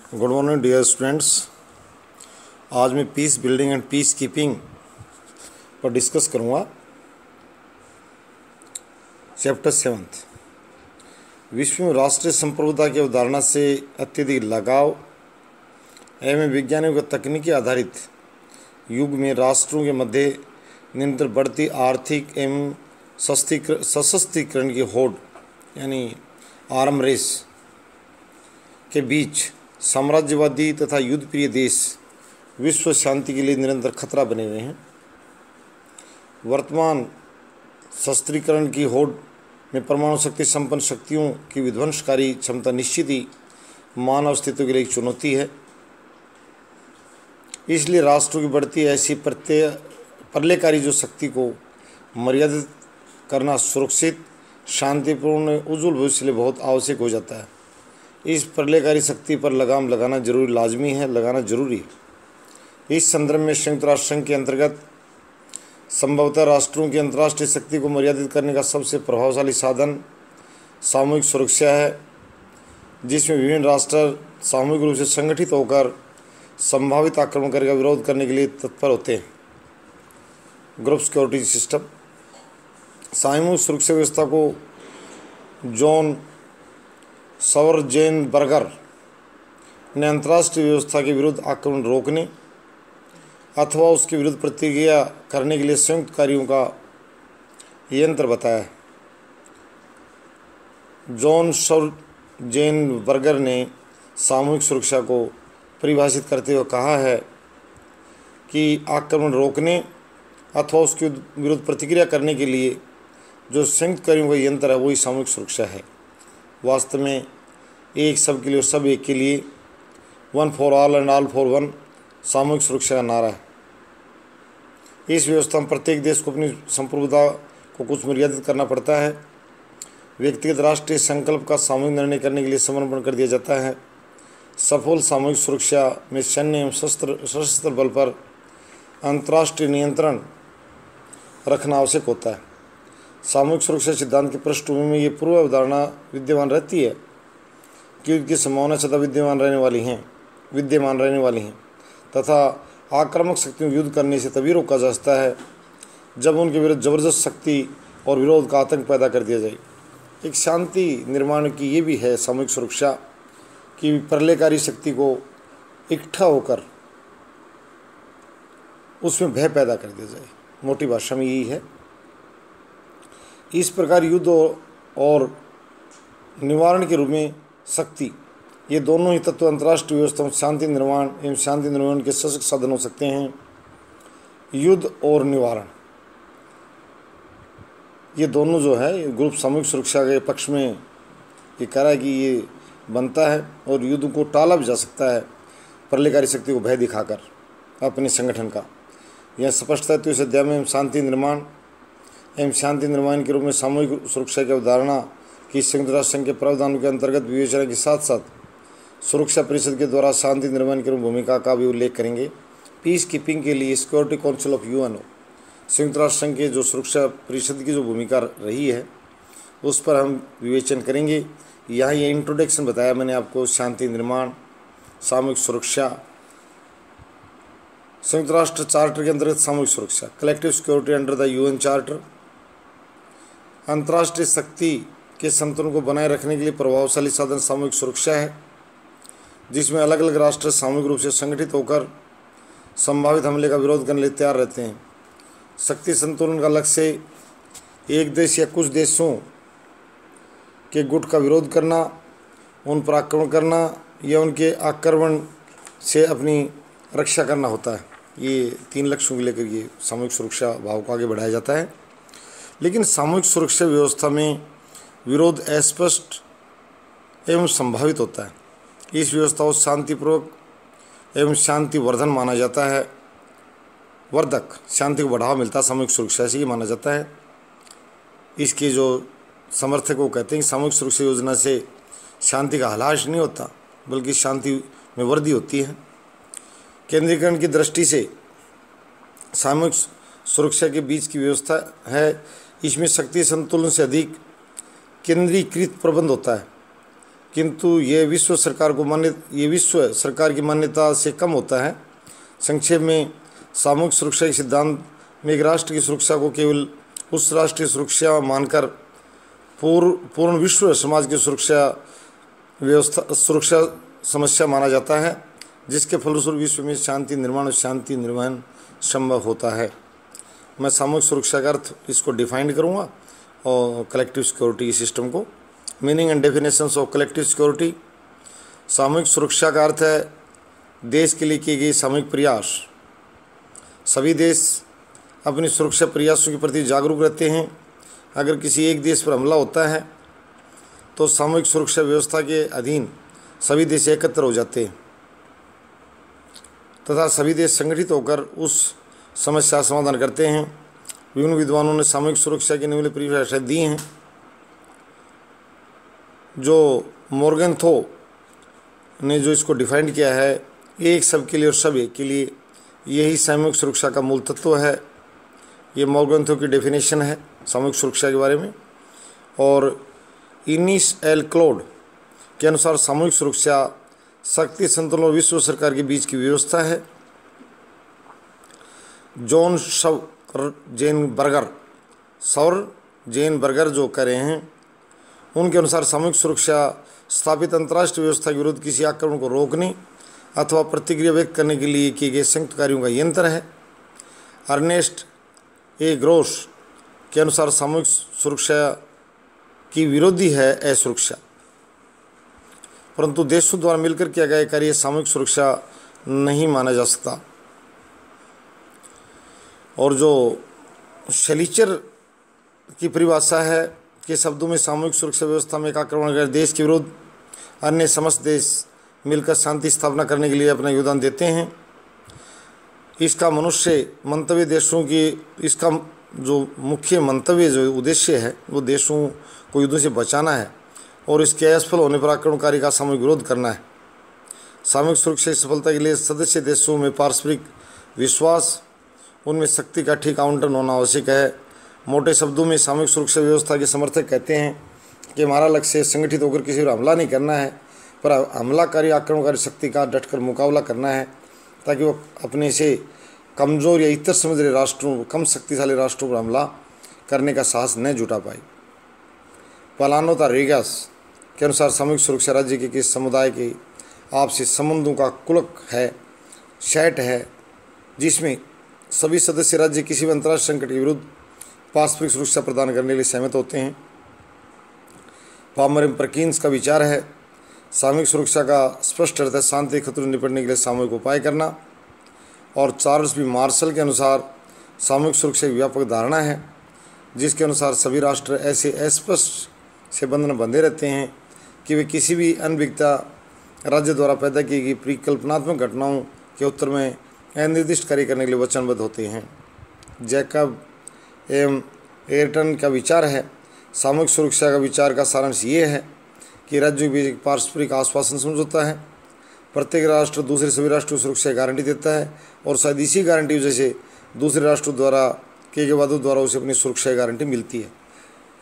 Good morning dear students. आज मैं peace building and peace keeping पर डिस्कस करूँगा। चैप्टर 7 विश्व में राष्ट्रीय संप्रभुता की अवधारणा से अत्यधिक लगाव एवं वैज्ञानिक व तकनीकी आधारित युग में राष्ट्रों के मध्य निरंतर बढ़ती आर्थिक एवं सशस्त्रीकरण की होड़ यानी आर्म रेस के बीच साम्राज्यवादी तथा युद्धप्रिय देश विश्व शांति के लिए निरंतर खतरा बने हुए हैं। वर्तमान शस्त्रीकरण की होड़ में परमाणु शक्ति संपन्न शक्तियों की विध्वंसकारी क्षमता निश्चित ही मानव अस्तित्व के लिए एक चुनौती है। इसलिए राष्ट्रों की बढ़ती ऐसी प्रलयकारी जो शक्ति को मर्यादित करना सुरक्षित, शांतिपूर्ण, उज्ज्वल भविष्य के लिए बहुत आवश्यक हो जाता है। इस प्रलयकारी शक्ति पर लगाम लगाना जरूरी है। इस संदर्भ में संयुक्त राष्ट्र संघ के अंतर्गत संभवतः राष्ट्रों की अंतर्राष्ट्रीय शक्ति को मर्यादित करने का सबसे प्रभावशाली साधन सामूहिक सुरक्षा है, जिसमें विभिन्न राष्ट्र सामूहिक रूप से संगठित होकर संभावित आक्रमणकारी का विरोध करने के लिए तत्पर होते हैं। ग्रुप सिक्योरिटी सिस्टम सामूहिक सुरक्षा व्यवस्था को जॉन सॉवरजेनबर्गर ने अंतर्राष्ट्रीय व्यवस्था के विरुद्ध आक्रमण रोकने अथवा उसके विरुद्ध प्रतिक्रिया करने के लिए संयुक्त कार्यों का यंत्र बताया है। जॉन सॉवरजेनबर्गर ने सामूहिक सुरक्षा को परिभाषित करते हुए कहा है कि आक्रमण रोकने अथवा उसके विरुद्ध प्रतिक्रिया करने के लिए जो संयुक्त कार्यों का यंत्र है वही सामूहिक सुरक्षा है। वास्तव में एक सब के लिए और सब एक के लिए, one for all and all for one सामूहिक सुरक्षा का नारा है। इस व्यवस्था में प्रत्येक देश को अपनी संप्रभुता को कुछ मर्यादित करना पड़ता है। व्यक्तिगत राष्ट्रीय संकल्प का सामूहिक निर्णय करने के लिए समर्पण कर दिया जाता है। सफल सामूहिक सुरक्षा में सैन्य एवं सशस्त्र बल पर अंतर्राष्ट्रीय नियंत्रण रखना आवश्यक होता है। सामूहिक सुरक्षा सिद्धांत की पृष्ठभूमि में ये पूर्व अवधारणा विद्यमान रहती है कि युद्ध की संभावना सदा विद्यमान रहने वाली हैं तथा आक्रामक शक्तियों को युद्ध करने से तभी रोका जा सकता है जब उनके विरुद्ध जबरदस्त शक्ति और विरोध का आतंक पैदा कर दिया जाए। एक शांति निर्माण की ये भी है सामूहिक सुरक्षा कि प्रलयकारी शक्ति को इकट्ठा होकर उसमें भय पैदा कर दिया जाए। मोटी भाषा में यही है। इस प्रकार युद्ध और निवारण के रूप में शक्ति, ये दोनों ही तत्व अंतर्राष्ट्रीय व्यवस्था में शांति निर्माण के सशक्त साधन हो सकते हैं। युद्ध और निवारण ये दोनों जो है ग्रुप सामूहिक सुरक्षा के पक्ष में ये कह रहा है कि ये बनता है और युद्ध को टाला भी जा सकता है प्रलयकारी शक्ति को भय दिखाकर अपने संगठन का। यह स्पष्ट है। तो इस अध्याय में शांति निर्माण के रूप में सामूहिक सुरक्षा की अवधारणा की संयुक्त राष्ट्र संघ के प्रावधानों के अंतर्गत विवेचना के साथ साथ सुरक्षा परिषद के द्वारा शांति निर्माण की भूमिका का भी उल्लेख करेंगे। पीस कीपिंग के लिए सिक्योरिटी काउंसिल ऑफ यूएनओ संयुक्त राष्ट्र संघ के जो सुरक्षा परिषद की जो भूमिका रही है उस पर हम विवेचन करेंगे। यहाँ ये इंट्रोडक्शन बताया मैंने आपको, शांति निर्माण, सामूहिक सुरक्षा, संयुक्त राष्ट्र चार्टर के अंतर्गत सामूहिक सुरक्षा, collective security under the UN charter, अंतर्राष्ट्रीय शक्ति के संतुलन को बनाए रखने के लिए प्रभावशाली साधन सामूहिक सुरक्षा है, जिसमें अलग अलग राष्ट्र सामूहिक रूप से संगठित होकर संभावित हमले का विरोध करने के लिए तैयार रहते हैं। शक्ति संतुलन का लक्ष्य एक देश या कुछ देशों के गुट का विरोध करना, उन पर आक्रमण करना या उनके आक्रमण से अपनी रक्षा करना होता है। ये 3 लक्ष्यों को लेकर ये सामूहिक सुरक्षा भाव को आगे बढ़ाया जाता है। लेकिन सामूहिक सुरक्षा व्यवस्था में विरोध अस्पष्ट एवं संभावित होता है। इस व्यवस्था को शांतिपूर्वक एवं शांतिवर्धन माना जाता है। वर्धक, शांति को बढ़ावा मिलता है सामूहिक सुरक्षा से, ये माना जाता है। इसके जो समर्थक वो कहते हैं कि सामूहिक सुरक्षा योजना से शांति का ह्रास नहीं होता बल्कि शांति में वृद्धि होती है। केंद्रीकरण की दृष्टि से सामूहिक सुरक्षा के बीच की व्यवस्था है। इसमें शक्ति संतुलन से अधिक केंद्रीकृत प्रबंध होता है किंतु ये विश्व सरकार की मान्यता से कम होता है। संक्षेप में, सामूहिक सुरक्षा के सिद्धांत में एक राष्ट्र की सुरक्षा को केवल उस राष्ट्रीय सुरक्षा मानकर पूर्ण विश्व समाज की सुरक्षा समस्या माना जाता है, जिसके फलस्वरूप विश्व में शांति निर्माण संभव होता है। मैं सामूहिक सुरक्षा का अर्थ इसको डिफाइन करूँगा और कलेक्टिव सिक्योरिटी सिस्टम को। Meaning and definitions of collective security. सामूहिक सुरक्षा का अर्थ है देश के लिए किए गए सामूहिक प्रयास। सभी देश अपनी सुरक्षा प्रयासों के प्रति जागरूक रहते हैं। अगर किसी एक देश पर हमला होता है तो सामूहिक सुरक्षा व्यवस्था के अधीन सभी देश एकत्र हो जाते हैं तथा सभी देश संगठित होकर उस समस्या का समाधान करते हैं। विभिन्न विद्वानों ने सामूहिक सुरक्षा की निम्नलिखित परिभाषा दी हैं, जो मोर्गेनथो ने जो इसको डिफाइन किया है, एक सबके लिए और सब एक के लिए, यही सामूहिक सुरक्षा का मूल तत्व है। ये मोर्गेनथो की डेफिनेशन है सामूहिक सुरक्षा के बारे में। और इनिस एल क्लोड के अनुसार सामूहिक सुरक्षा शक्ति संतुलन और विश्व सरकार के बीच की व्यवस्था है। जॉन सौर जेन बर्गर जो कह रहे हैं, उनके अनुसार सामूहिक सुरक्षा स्थापित अंतर्राष्ट्रीय व्यवस्था के विरुद्ध किसी आक्रमण को रोकने अथवा प्रतिक्रिया व्यक्त करने के लिए किए गए संयुक्त कार्यों का यंत्र है। अर्नेस्ट ए ग्रोस के अनुसार सामूहिक सुरक्षा की विरोधी है असुरक्षा, परंतु देशों द्वारा मिलकर किया गया कार्य सामूहिक सुरक्षा नहीं माना जा सकता। और जो शलीचर की परिभाषा है कि शब्दों में सामूहिक सुरक्षा व्यवस्था में एक आक्रमणकारी देश के विरुद्ध अन्य समस्त देश मिलकर शांति स्थापना करने के लिए अपना योगदान देते हैं। इसका जो मुख्य मंतव्य जो उद्देश्य है वो देशों को युद्धों से बचाना है और इसके असफल होने पर आक्रमणकारी का सामूहिक विरोध करना है। सामूहिक सुरक्षा की सफलता के लिए सदस्य देशों में पारस्परिक विश्वास, उनमें शक्ति का ठीक आवंटन होना आवश्यक है। मोटे शब्दों में सामूहिक सुरक्षा व्यवस्था के समर्थक कहते हैं कि हमारा लक्ष्य संगठित होकर किसी पर हमला नहीं करना है, पर हमलाकारी आक्रमणकारी शक्ति का डटकर मुकाबला करना है, ताकि वो अपने से कमज़ोर या इतर समझ रहे राष्ट्रों, कम शक्तिशाली राष्ट्रों पर हमला करने का साहस न जुटा पाए। पलानो तारेगास के अनुसार सामूहिक सुरक्षा राज्य के किसी समुदाय के आपसी संबंधों का कुलक है, सेट है, जिसमें सभी सदस्य राज्य किसी भी अंतर्राष्ट्रीय संकट के विरुद्ध पारस्परिक सुरक्षा प्रदान करने के लिए सहमत होते हैं। पामर परकिंस का विचार है, सामूहिक सुरक्षा का स्पष्ट अर्थ है शांति खतरों से निपटने के लिए सामूहिक उपाय करना। और चार्ल्स बी मार्शल के अनुसार सामूहिक सुरक्षा एक व्यापक धारणा है, जिसके अनुसार सभी राष्ट्र ऐसे अस्पष्ट से बंधन बंधे रहते हैं कि वे किसी भी अनभिज्ञता राज्य द्वारा पैदा की गई परिकल्पनात्मक घटनाओं के उत्तर में अनिर्दिष्ट कार्य करने के लिए वचनबद्ध होते हैं। जैकब एम एयरटन का विचार है, सामूहिक सुरक्षा का विचार का सारांश ये है कि राज्यों के बीच एक पारस्परिक आश्वासन समझौता है। प्रत्येक राष्ट्र दूसरे सभी राष्ट्रों की सुरक्षा की गारंटी देता है और शायद इसी गारंटी की वजह से दूसरे राष्ट्रों द्वारा किए गए वादों द्वारा उसे अपनी सुरक्षा की गारंटी मिलती है।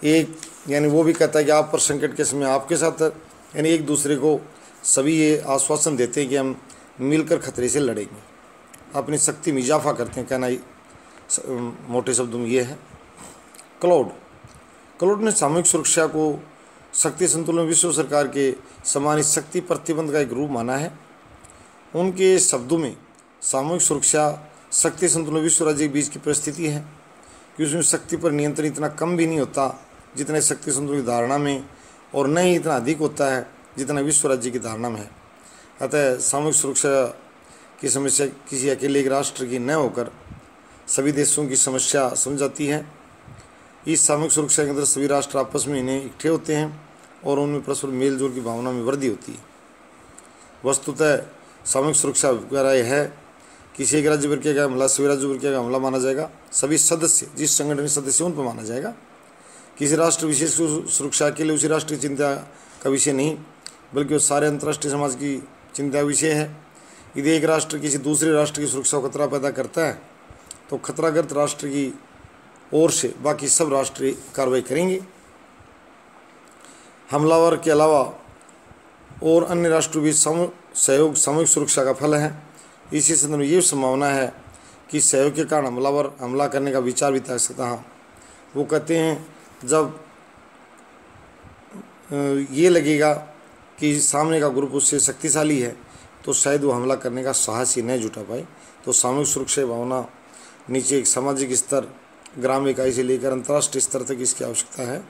एक यानी वो भी कहता है कि आप पर संकट के समय आपके साथ है, यानी एक दूसरे को सभी ये आश्वासन देते हैं कि हम मिलकर खतरे से लड़ेंगे, अपनी शक्ति में इजाफा करते हैं। कहना मोटे शब्दों में ये है। क्लोड ने सामूहिक सुरक्षा को शक्ति संतुलन विश्व सरकार के सम्मानित शक्ति प्रतिबंध का एक रूप माना है। उनके शब्दों में सामूहिक सुरक्षा शक्ति संतुलन विश्व राज्य के बीच की परिस्थिति है कि उसमें शक्ति पर नियंत्रण इतना कम भी नहीं होता जितने शक्ति संतुलन की धारणा में, और न ही इतना अधिक होता है जितना विश्व राज्य की धारणा में है। अतः सामूहिक सुरक्षा की समस्या किसी अकेले एक राष्ट्र की न होकर सभी देशों की समस्या समझाती है। इस सामूहिक सुरक्षा के अंदर सभी राष्ट्र आपस में इन्हें इकट्ठे होते हैं और उनमें परस्पर मेल जोल की भावना में वृद्धि होती है। वस्तुतः सामूहिक सुरक्षा अभिप्राय है किसी एक राज्य पर किया गया हमला सभी राज्यों पर किया गया हमला माना जाएगा। सभी सदस्य जिस संगठन के सदस्य उन पर माना जाएगा। किसी राष्ट्र विशेष सुरक्षा के लिए उसी राष्ट्र की चिंता का विषय नहीं, बल्कि वो सारे अंतर्राष्ट्रीय समाज की चिंता का विषय है। यदि एक राष्ट्र किसी दूसरे राष्ट्र की सुरक्षा को खतरा पैदा करता है तो खतराग्रस्त राष्ट्र की ओर से बाकी सब राष्ट्र कार्रवाई करेंगे। हमलावर के अलावा और अन्य राष्ट्रों के बीच सहयोग सामूहिक सुरक्षा का फल है। इसी संदर्भ में ये संभावना है कि सहयोग के कारण हमलावर हमला करने का विचार भी तक सकता है। वो कहते हैं जब ये लगेगा कि सामने का ग्रुप उससे शक्तिशाली है तो शायद वो हमला करने का साहस ही नहीं जुटा पाए। तो सामूहिक सुरक्षा भावना नीचे एक सामाजिक स्तर, ग्राम इकाई से लेकर अंतर्राष्ट्रीय स्तर तक इसकी आवश्यकता है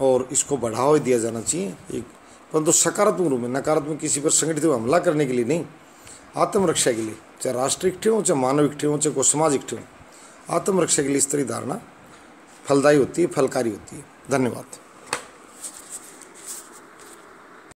और इसको बढ़ावा दिया जाना चाहिए एक, परंतु सकारात्मक रूप में, नकारात्मक किसी पर संगठित हमला करने के लिए नहीं, आत्मरक्षा के लिए, चाहे राष्ट्र इकट्ठे हों, चाहे मानव इकट्ठे हों, चाहे कोई समाज इकट्ठे हों, आत्मरक्षा के लिए इस तरह धारणा फलदायी होती है, फलकारी होती है। धन्यवाद।